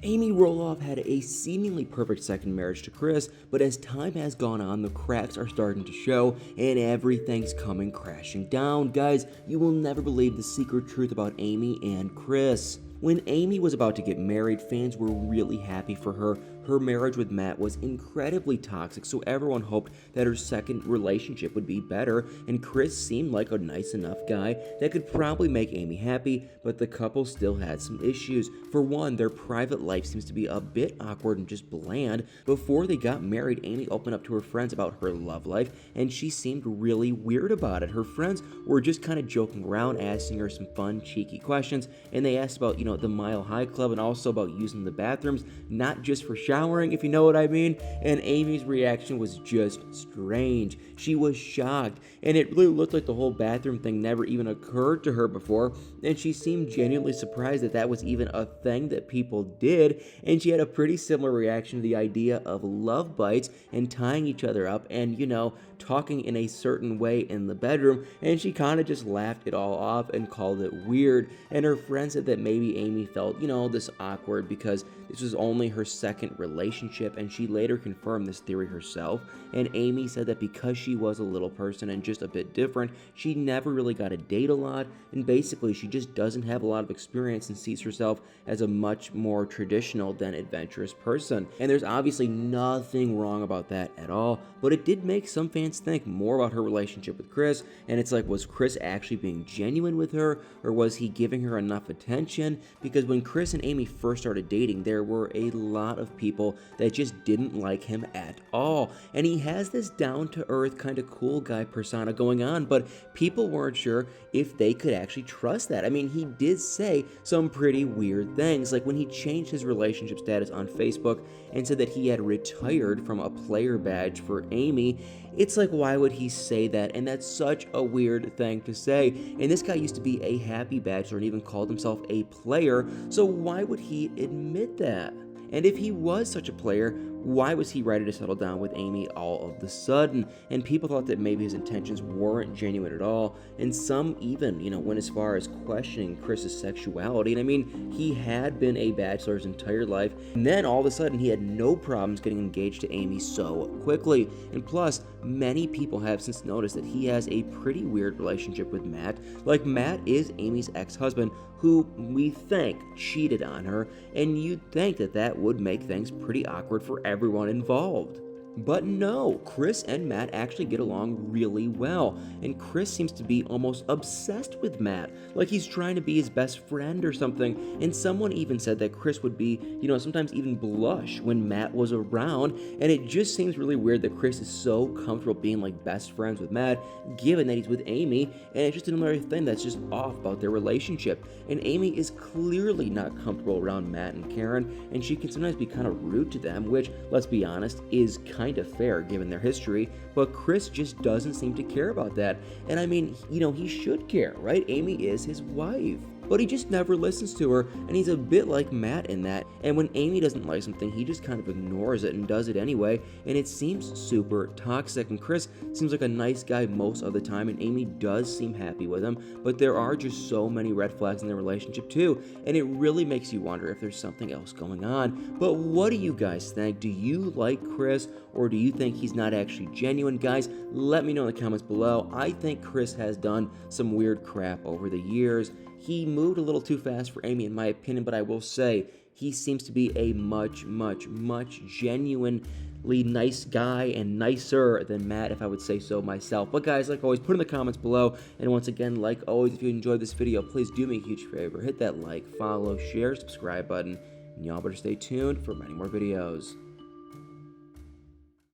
Amy Roloff had a seemingly perfect second marriage to Chris, but as time has gone on, the cracks are starting to show and everything's coming crashing down. Guys, you will never believe the secret truth about Amy and Chris. When Amy was about to get married, fans were really happy for her. Her marriage with Matt was incredibly toxic, so everyone hoped that her second relationship would be better, and Chris seemed like a nice enough guy that could probably make Amy happy, but the couple still had some issues. For one, their private life seems to be a bit awkward and just bland. Before they got married, Amy opened up to her friends about her love life, and she seemed really weird about it. Her friends were just kind of joking around, asking her some fun, cheeky questions, and they asked about, the Mile High Club and also about using the bathrooms, not just for showering, if you know what I mean. And Amy's reaction was just strange. She was shocked, and it really looked like the whole bathroom thing never even occurred to her before, and she seemed genuinely surprised that that was even a thing that people did. And she had a pretty similar reaction to the idea of love bites and tying each other up and, talking in a certain way in the bedroom, and she kind of just laughed it all off and called it weird. And her friend said that maybe Amy felt, this awkward because this was only her second relationship, and she later confirmed this theory herself. And Amy said that because she was a little person and just a bit different, she never really got to date a lot, and basically she just doesn't have a lot of experience and sees herself as a much more traditional than adventurous person. And there's obviously nothing wrong about that at all, but it did make some fans think more about her relationship with Chris, and it's like, was Chris actually being genuine with her, or was he giving her enough attention? Because when Chris and Amy first started dating, there were a lot of people that just didn't like him at all, and he has this down-to-earth kind of cool guy persona going on, but people weren't sure if they could actually trust that. I mean, he did say some pretty weird things, like when he changed his relationship status on Facebook and said that he had retired from a player badge for Amy. It's like, why would he say that? And that's such a weird thing to say. And this guy used to be a happy bachelor and even called himself a player, so why would he admit that? And if he was such a player, why was he ready to settle down with Amy all of the sudden? And people thought that maybe his intentions weren't genuine at all, and some even, went as far as questioning Chris's sexuality. And I mean, he had been a bachelor his entire life, and then all of a sudden he had no problems getting engaged to Amy so quickly. And plus, many people have since noticed that he has a pretty weird relationship with Matt. Like, Matt is Amy's ex-husband, who we think cheated on her, and you'd think that that would make things pretty awkward for everyone involved. But no, Chris and Matt actually get along really well, and Chris seems to be almost obsessed with Matt, like he's trying to be his best friend or something. And someone even said that Chris would be, sometimes even blush when Matt was around, and it just seems really weird that Chris is so comfortable being like best friends with Matt, given that he's with Amy, and it's just another thing that's just off about their relationship. And Amy is clearly not comfortable around Matt and Karen, and she can sometimes be kind of rude to them, which, let's be honest, is kind of fair given their history, but Chris just doesn't seem to care about that. And I mean, he should care, right? Amy is his wife. But he just never listens to her, and he's a bit like Matt in that. And when Amy doesn't like something, he just kind of ignores it and does it anyway, and it seems super toxic. And Chris seems like a nice guy most of the time, and Amy does seem happy with him, but there are just so many red flags in their relationship too, and it really makes you wonder if there's something else going on. But what do you guys think? Do you like Chris, or do you think he's not actually genuine? Guys, let me know in the comments below. I think Chris has done some weird crap over the years. He moved a little too fast for Amy, in my opinion, but I will say he seems to be a much, much, much genuinely nice guy, and nicer than Matt, if I would say so myself. But guys, like always, put in the comments below. And once again, like always, if you enjoyed this video, please do me a huge favor. Hit that like, follow, share, subscribe button. And y'all better stay tuned for many more videos.